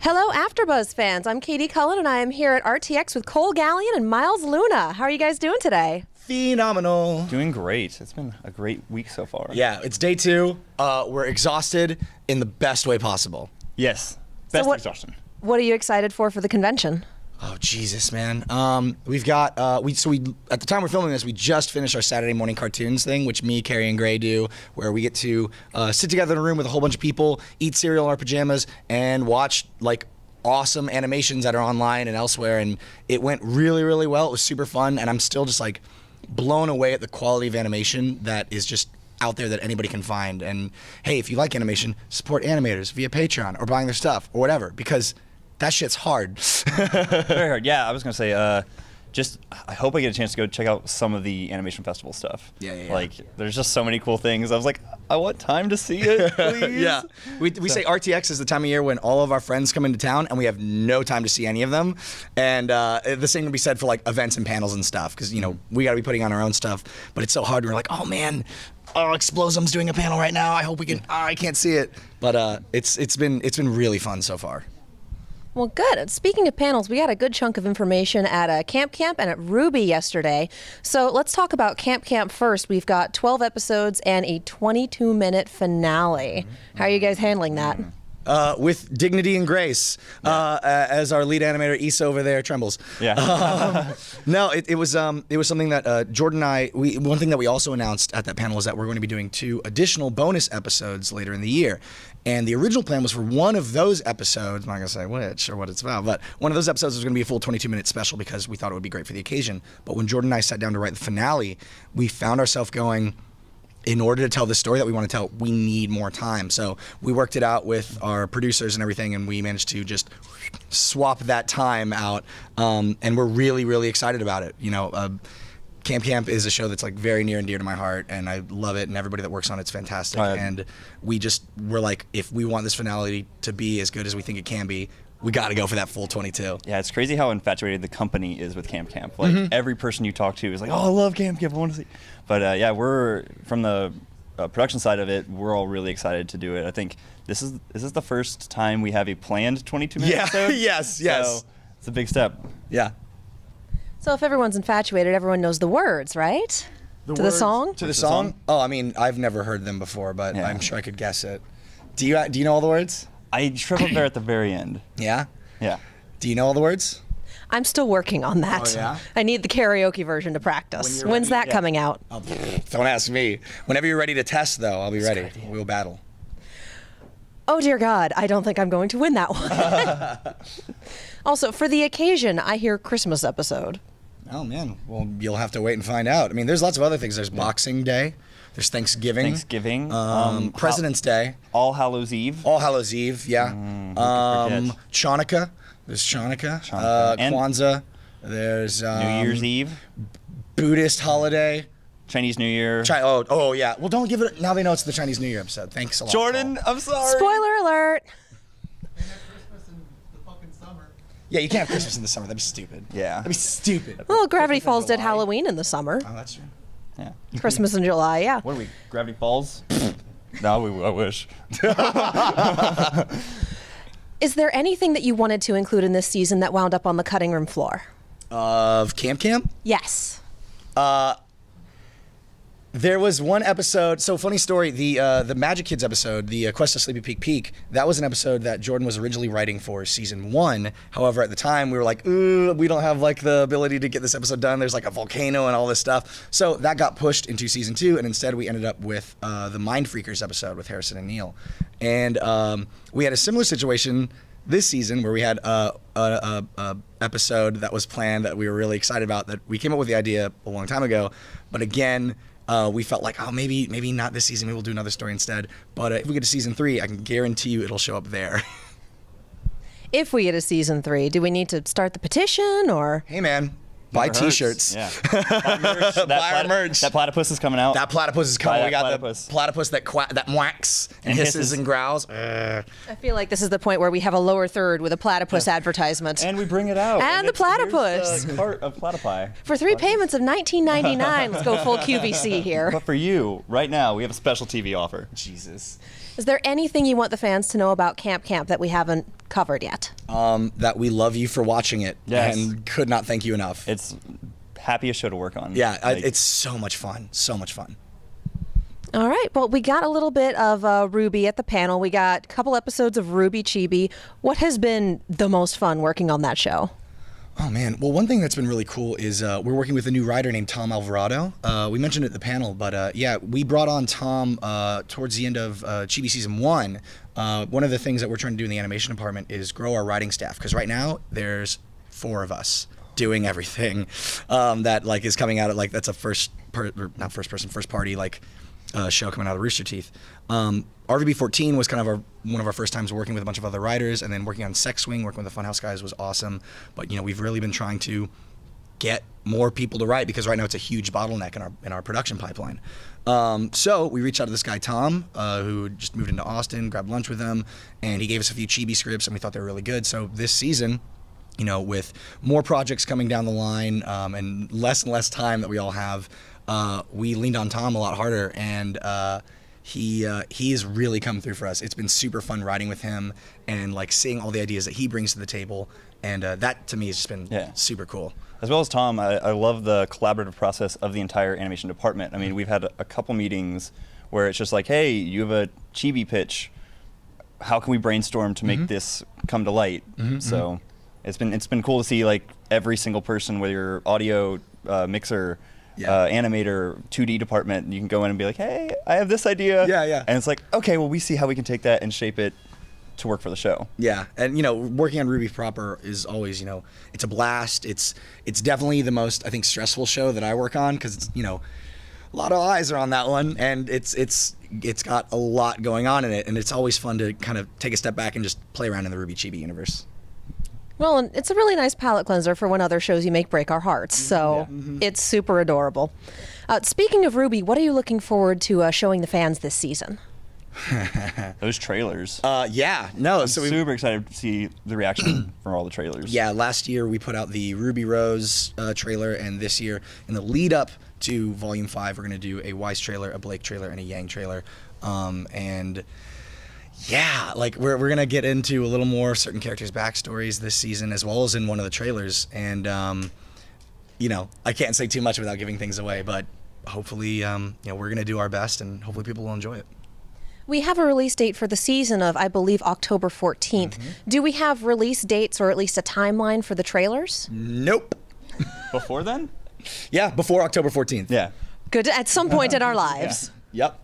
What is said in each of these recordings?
Hello, AfterBuzz fans. I'm Katie Cullen, and I am here at RTX with Cole Gallian and Miles Luna. How are you guys doing today? Phenomenal. Doing great. It's been a great week so far. Yeah, it's day 2. We're exhausted in the best way possible. Yes. Best exhaustion. What are you excited for the convention? Oh Jesus, man. We've got we at the time we're filming this, we just finished our Saturday morning cartoons thing, which me, Carrie, and Gray do, where we get to sit together in a room with a whole bunch of people, eat cereal in our pajamas, and watch like awesome animations that are online and elsewhere. And it went really, really well. It was super fun, and I'm still just like blown away at the quality of animation that is just out there that anybody can find. And hey, if you like animation, support animators via Patreon or buying their stuff or whatever, because that shit's hard. Very hard. Yeah, I was going to say, I hope I get a chance to go check out some of the animation festival stuff. Yeah. Like, there's just so many cool things. I was like, I want time to see it, please. Yeah. We say RTX is the time of year when all of our friends come into town and we have no time to see any of them. And the same can be said for like events and panels and stuff, because, you know, we got to be putting on our own stuff. But it's so hard. We're like, oh man, Explosum's doing a panel right now. I hope we can, I can't see it. But it's been really fun so far. Well, good. Speaking of panels, we got a good chunk of information at Camp and at Ruby yesterday. So let's talk about Camp first. We've got 12 episodes and a 22-minute finale. How are you guys handling that? With dignity and grace, as our lead animator Issa over there trembles. Yeah. No, it was something that Jordan and I. One thing that we also announced at that panel is that we're going to be doing 2 additional bonus episodes later in the year. And the original plan was for one of those episodes, I'm not going to say which or what it's about, but one of those episodes was going to be a full 22-minute special because we thought it would be great for the occasion. But when Jordan and I sat down to write the finale, we found ourselves going, in order to tell the story that we want to tell, we need more time. So we worked it out with our producers and everything, and we managed to just swap that time out. And we're really, really excited about it. You know, Camp is a show that's like very near and dear to my heart, and I love it, and everybody that works on it's fantastic. And we're like, if we want this finale to be as good as we think it can be, we got to go for that full 22. Yeah, it's crazy how infatuated the company is with Camp. Like, every person you talk to is like, oh, I love Camp, I want to see. But yeah, we're, from the production side of it, we're all really excited to do it. I think this is the first time we have a planned 22-minute episode. Yes. So it's a big step. Yeah. So if everyone's infatuated, everyone knows the words, right? To the song? To the song? Oh, I mean, I've never heard them before, but I'm sure I could guess it. Do you know all the words? I tripled there at the very end. Yeah? Yeah. Do you know all the words? I'm still working on that. Oh, yeah? I need the karaoke version to practice. When's that coming out? Oh, don't ask me. Whenever you're ready to test, though, I'll be ready. We'll battle. Oh, dear God. I don't think I'm going to win that one. Also, for the occasion, I hear Christmas episode. Oh, man. Well, you'll have to wait and find out. I mean, there's lots of other things. There's Boxing Day. There's Thanksgiving. President's Day. All Hallows Eve. All Hallows Eve, yeah. Chanukah. There's Chanukah. Kwanzaa. There's New Year's Eve. Buddhist holiday. Chinese New Year. Oh, yeah. Well, don't give it. Now they know it's the Chinese New Year episode. Thanks a lot, Jordan, Paul. I'm sorry. Spoiler alert. Yeah, you can't have Christmas in the summer. That'd be stupid. Yeah. That'd be stupid. Well, Gravity Falls did Halloween in the summer. Oh, that's true. Yeah. Christmas in July, yeah. What are we, Gravity Falls? No, I wish. Is there anything that you wanted to include in this season that wound up on the cutting room floor? Of Camp? Yes. There was one episode, so funny story, the Magic Kids episode, the Quest of Sleepy Peak, that was an episode that Jordan was originally writing for season 1. However, at the time, we were like, ooh, we don't have like the ability to get this episode done. There's like a volcano and all this stuff. So that got pushed into season 2, and instead we ended up with the Mind Freakers episode with Harrison and Neil. And we had a similar situation this season where we had a episode that was planned that we were really excited about, that we came up with the idea a long time ago. But again, we felt like, oh, maybe not this season. Maybe we'll do another story instead. But if we get to season 3, I can guarantee you it'll show up there. If we get a season 3, do we need to start the petition or? Hey, man. Buy T-shirts. Yeah. Buy merch. Buy our merch. That platypus is coming out. That platypus is coming. We got platypus. the platypus that mwacks and hisses and growls. I feel like this is the point where we have a lower third with a platypus advertisement. And we bring it out. And the platypus. Here's the cart of platypi. For 3 payments of $19.99, let's go full QVC here. But for you, right now, we have a special TV offer. Jesus. Is there anything you want the fans to know about Camp Camp that we haven't covered yet? That we love you for watching it and could not thank you enough. It's happiest show to work on. Yeah, it's so much fun. So much fun. All right. Well, we got a little bit of Ruby at the panel. We got a couple episodes of Ruby Chibi. What has been the most fun working on that show? Oh, man. Well, one thing that's been really cool is we're working with a new writer named Tom Alvarado. We mentioned it at the panel, but yeah, we brought on Tom towards the end of Chibi Season 1. One of the things that we're trying to do in the animation department is grow our writing staff, because right now there's 4 of us doing everything that like is coming out of like that's a first party like show coming out of Rooster Teeth. RVB 14 was kind of one of our first times working with a bunch of other writers, and then working on Sex Swing, working with the Funhouse guys was awesome. But we've really been trying to get more people to write, because right now it's a huge bottleneck in our production pipeline. So we reached out to this guy Tom, who just moved into Austin, grabbed lunch with him, and he gave us a few Chibi scripts, and we thought they were really good. So this season, with more projects coming down the line and less time that we all have, we leaned on Tom a lot harder, and he has really come through for us. It's been super fun writing with him and like seeing all the ideas that he brings to the table, and that to me has just been super cool. As well as Tom, I love the collaborative process of the entire animation department. I mean, we've had a couple meetings where it's just like, hey, you have a Chibi pitch. How can we brainstorm to make this come to light? So it's been cool to see like every single person, whether you're audio mixer, animator, 2D department, you can go in and be like, hey, I have this idea. And it's like, okay, well, we see how we can take that and shape it to work for the show. Yeah, and working on Ruby proper is always, it's a blast. It's definitely the most, I think, stressful show that I work on, because it's, a lot of eyes are on that one, and it's got a lot going on in it, and it's always fun to kind of take a step back and just play around in the Ruby Chibi universe. Well, and it's a really nice palate cleanser for when other shows you make break our hearts, so it's super adorable. Speaking of Ruby, what are you looking forward to showing the fans this season? Those trailers. So we're super excited to see the reaction from all the trailers. Yeah, last year we put out the Ruby Rose trailer, and this year, in the lead up to Volume 5, we're going to do a Weiss trailer, a Blake trailer, and a Yang trailer. And yeah, like we're going to get into a little more certain characters' backstories this season, as well as in one of the trailers. And, I can't say too much without giving things away, but hopefully, we're going to do our best, and hopefully people will enjoy it. We have a release date for the season of, I believe, October 14th. Do we have release dates or at least a timeline for the trailers? Nope. Before then? Yeah, before October 14th. Yeah. Good, at some point in our lives. Yep.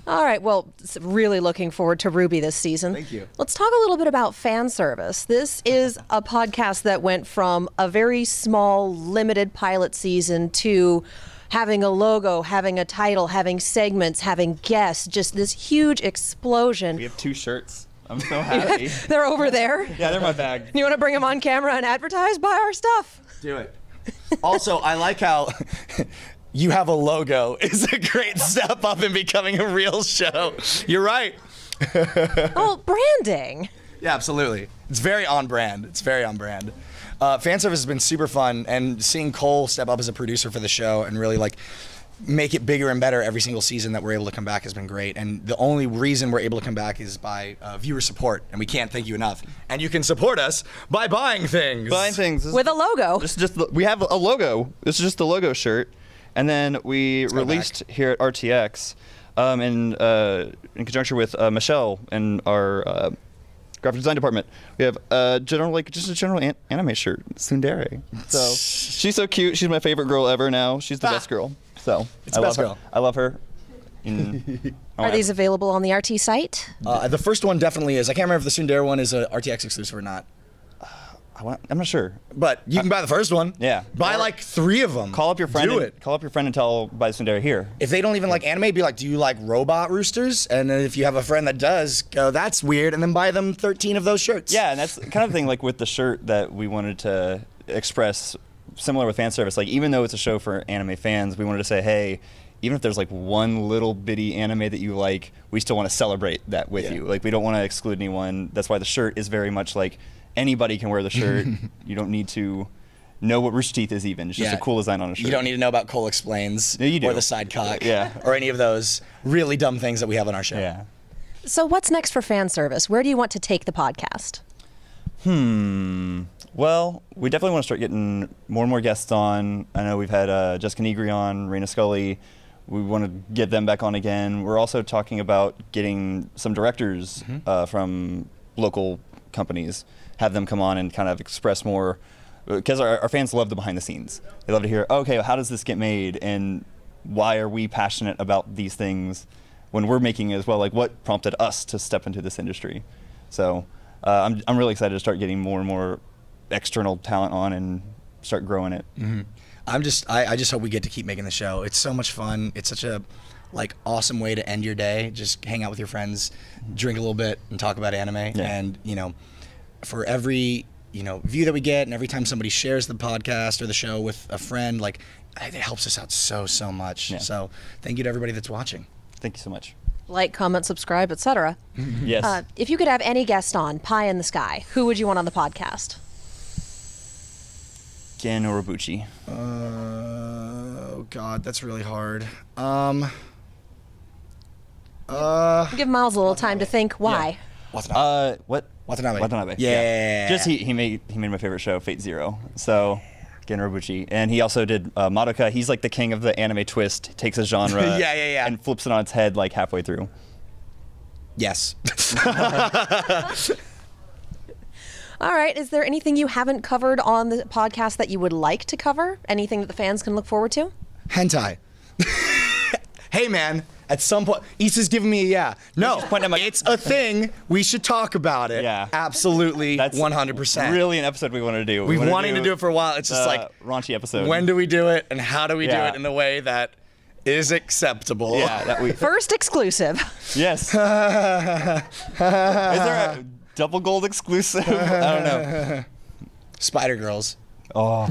All right, well, really looking forward to Ruby this season. Thank you. Let's talk a little bit about fan service. This is a podcast that went from a very small, limited pilot season to having a logo, having a title, having segments, having guests, just this huge explosion. We have 2 shirts. I'm so happy. They're over there. Yeah, they're my bag. You want to bring them on camera and advertise? Buy our stuff. Do it. Also, I like how you have a logo. It's a great step up in becoming a real show. You're right. Oh, branding. Yeah, absolutely. It's very on brand. Fan service has been super fun, and seeing Cole step up as a producer for the show and really like make it bigger and better every single season that we're able to come back has been great. And the only reason we're able to come back is by viewer support, and we can't thank you enough. And you can support us by buying things. With a logo. We have a logo. This is just the logo shirt. And then we released here at RTX in conjunction with Michelle and our graphic design department. We have just a general anime shirt, tsundere. So she's so cute. She's my favorite girl ever now. She's the best girl. So it's the best girl. I love her. Are these available on the RT site? The first one definitely is. I can't remember if the tsundere one is a RTX exclusive or not. I'm not sure. But you can buy the first one. Yeah. Buy like 3 of them. Call up your friend. Do it. Call up your friend and tell buy the tsundere here. If they don't even like anime, be like, do you like robot roosters? And then if you have a friend that does, go, that's weird, and then buy them 13 of those shirts. Yeah, and that's kind of the thing like with the shirt that we wanted to express, similar with fan service. Like even though it's a show for anime fans, we wanted to say, hey, even if there's like one little bitty anime that you like, we still want to celebrate that with you. Like we don't want to exclude anyone. That's why the shirt is very much like anybody can wear the shirt. You don't need to know what Rooster Teeth is even. It's just a cool design on a shirt. You don't need to know about Cole Explains you do. or the Sidecock or any of those really dumb things that we have on our show. Yeah. So what's next for fan service? Where do you want to take the podcast? Well, we definitely want to start getting more and more guests on. I know we've had Jessica Negri on, Raina Scully. We want to get them back on again. We're also talking about getting some directors from local companies, have them come on and kind of express more, because our fans love the behind the scenes. They love to hear, okay, how does this get made, and why are we passionate about these things when we're making it as well? Like, what prompted us to step into this industry? So I'm really excited to start getting more and more external talent on and start growing it. I just hope we get to keep making the show. It's so much fun. It's such a awesome way to end your day. Just hang out with your friends, drink a little bit, and talk about anime. Yeah. And for every view that we get, and every time somebody shares the podcast or the show with a friend, it helps us out so much. Yeah. So thank you to everybody that's watching. Thank you so much. Like, comment, subscribe, etc. Yes. If you could have any guest on, pie in the sky, who would you want on the podcast? Gen Orobuchi. Oh God, that's really hard. Give Miles a little time to think. Why? Watanabe. What? Watanabe. Yeah. Just he made my favorite show, Fate Zero. So Gen Orobuchi, and he also did Madoka. He's like the king of the anime twist. Takes a genre, Yeah. and flips it on its head like halfway through. Yes. All right. Is there anything you haven't covered on the podcast that you would like to cover? Anything that the fans can look forward to? Hentai. Hey man, at some point, Issa's giving me a yeah. No, it's a thing. We should talk about it. Yeah. Absolutely, That's 100%. Really an episode we want to do. We've wanted to do it for a while. It's just raunchy episode. when do we do it, and how do we do Yeah. it in a way that is acceptable? Yeah, that we. First exclusive. Yes. Is there a double gold exclusive? I don't know. Spider Girls. Oh,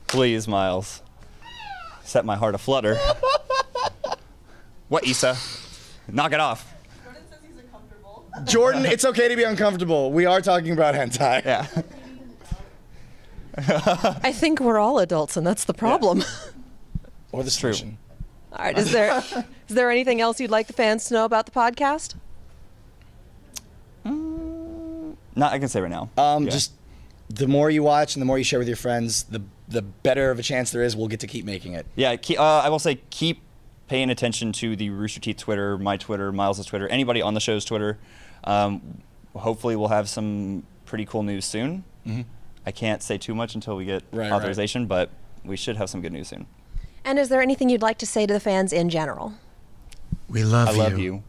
please, Miles. Set my heart aflutter. What, Issa? Knock it off. Jordan says he's uncomfortable. Jordan, it's okay to be uncomfortable. We are talking about hentai. Yeah. I think we're all adults, and that's the problem. Or the solution. All right. Is there anything else you'd like the fans to know about the podcast? Not I can say right now. Just the more you watch and the more you share with your friends, the better of a chance there is we'll get to keep making it. Yeah, I will say keep paying attention to the Rooster Teeth Twitter, my Twitter, Miles' Twitter, anybody on the show's Twitter. Hopefully we'll have some pretty cool news soon. I can't say too much until we get authorization, but we should have some good news soon. And is there anything you'd like to say to the fans in general? We love you. I love you.